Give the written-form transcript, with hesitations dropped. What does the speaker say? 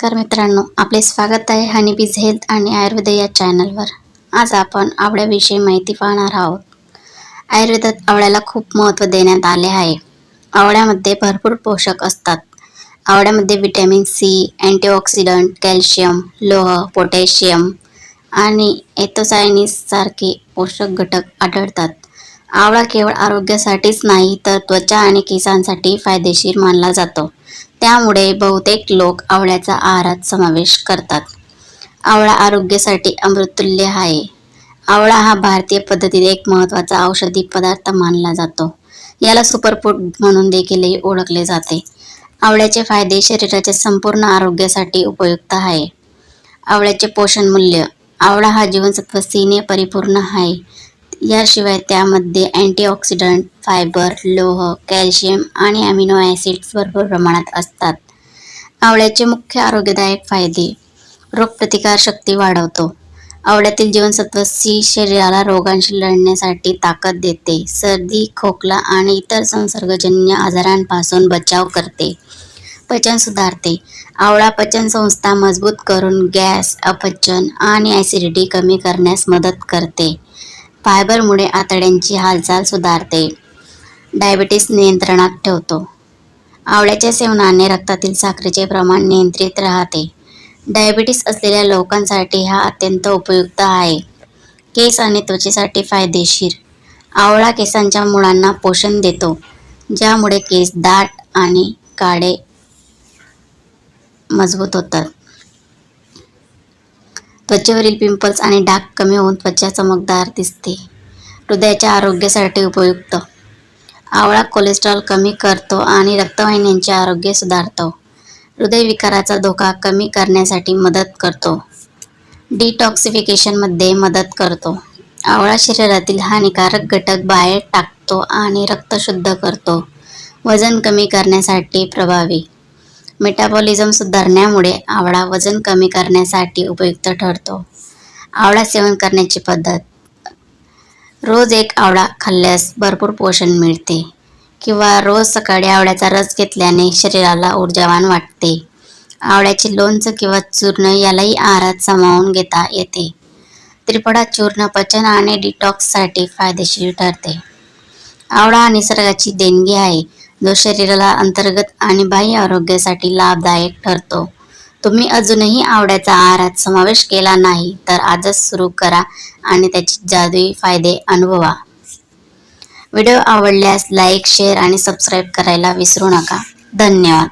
नमस्कार मित्रांनो, आपले स्वागत आहे हनीबीज हेल्थ आणि आयुर्वेद या चॅनलवर। आज आपण आवळ्याविषयी माहिती पाहणार आहोत। आयुर्वेदात आवळ्याला खूप महत्त्व देण्यात आले आहे। आवळ्यामध्ये भरपूर पोषक असतात। आवळ्यामध्ये व्हिटॅमिन सी, अँटीऑक्सिडंट, कॅल्शियम, लोह, पोटॅशियम आणि एथोसायनिन सारखे पोषक घटक आढळतात। आवळा केवळ आरोग्यासाठीच नाही तर त्वचा आणि केसांसाठी फायदेशीर मानला जातो। त्यामुळे बहुतेक लोक आवळ्याचा आहारात समावेश करतात। आवळा आरोग्यासाठी अमृततुल्य आहे। आवळा हा भारतीय पद्धतीत एक महत्त्वाचा औषधी पदार्थ मानला जातो। याला सुपरफूड म्हणून देखील ओळखले जाते। आवळ्याचे फायदे शरीराच्या संपूर्ण आरोग्यासाठी उपयुक्त आहे। आवळ्याचे पोषण मूल्य। आवळा हा जीवनसत्व सी ने परिपूर्ण आहे। याशिवाय त्यामध्ये अँटीऑक्सिडंट, फायबर, लोह, कॅल्शियम आणि अमिनो ॲसिड्स भरपूर प्रमाणात असतात। आवळ्याचे मुख्य आरोग्यदायक फायदे। रोगप्रतिकार शक्ती वाढवतो। आवळ्यातील जीवनसत्व सी शरीराला रोगांशी लढण्यासाठी ताकद देते। सर्दी, खोकला आणि इतर संसर्गजन्य आजारांपासून बचाव करते। पचन सुधारते। आवळा पचनसंस्था मजबूत करून गॅस, अपचन आणि ॲसिडिटी कमी करण्यास मदत करते। फायबरमुळे आतड्यांची हालचाल सुधारते। डायबिटीस नियंत्रणात ठेवतो। आवळ्याच्या सेवनाने रक्तातील साखरेचे प्रमाण नियंत्रित राहते। डायबिटीस असलेल्या लोकांसाठी हा अत्यंत उपयुक्त आहे। केस आणि त्वचेसाठी फायदेशीर। आवळा केसांच्या मुळांना पोषण देतो, ज्यामुळे केस दाट आणि काळे मजबूत होतात। त्वचेवरील पिंपल्स आणि डाग कमी होऊन त्वचा चमकदार दिसते। हृदयाच्या आरोग्यासाठी उपयुक्त। आवळा कोलेस्ट्रॉल कमी करतो आणि रक्तवाहिन्यांचे आरोग्य सुधारतो। हृदयविकाराचा धोका कमी करण्यासाठी मदत करतो। डिटॉक्सिफिकेशनमध्ये मदत करतो। आवळा शरीरातील हानिकारक घटक बाहेर टाकतो आणि रक्त शुद्ध करतो। वजन कमी करण्यासाठी प्रभावी। मेटाबॉलिझम सुधारण्यामुळे आवळा वजन कमी करण्यासाठी उपयुक्त ठरतो। आवळा सेवन करण्याची पद्धत। रोज एक आवळा खाल्ल्यास भरपूर पोषण मिळते, किंवा रोज सकाळी आवळ्याचा रस घेतल्याने शरीराला ऊर्जावान वाटते। आवळ्याचे लोणचं किंवा चूर्ण यालाही आहारात सामावून घेता येते। त्रिफळा चूर्ण पचन आणि डिटॉक्ससाठी फायदेशीर ठरते। आवळा हा निसर्गाची देणगी आहे, जो शरीराला अंतर्गत आणि बाह्य आरोग्यासाठी लाभदायक ठरतो। तुम्ही अजूनही आवळ्याचा आहारात समावेश केला नाही तर आजच सुरू करा आणि त्याचे जादुई फायदे अनुभवा। व्हिडिओ आवडल्यास लाईक, शेअर आणि सबस्क्राईब करायला विसरू नका। धन्यवाद।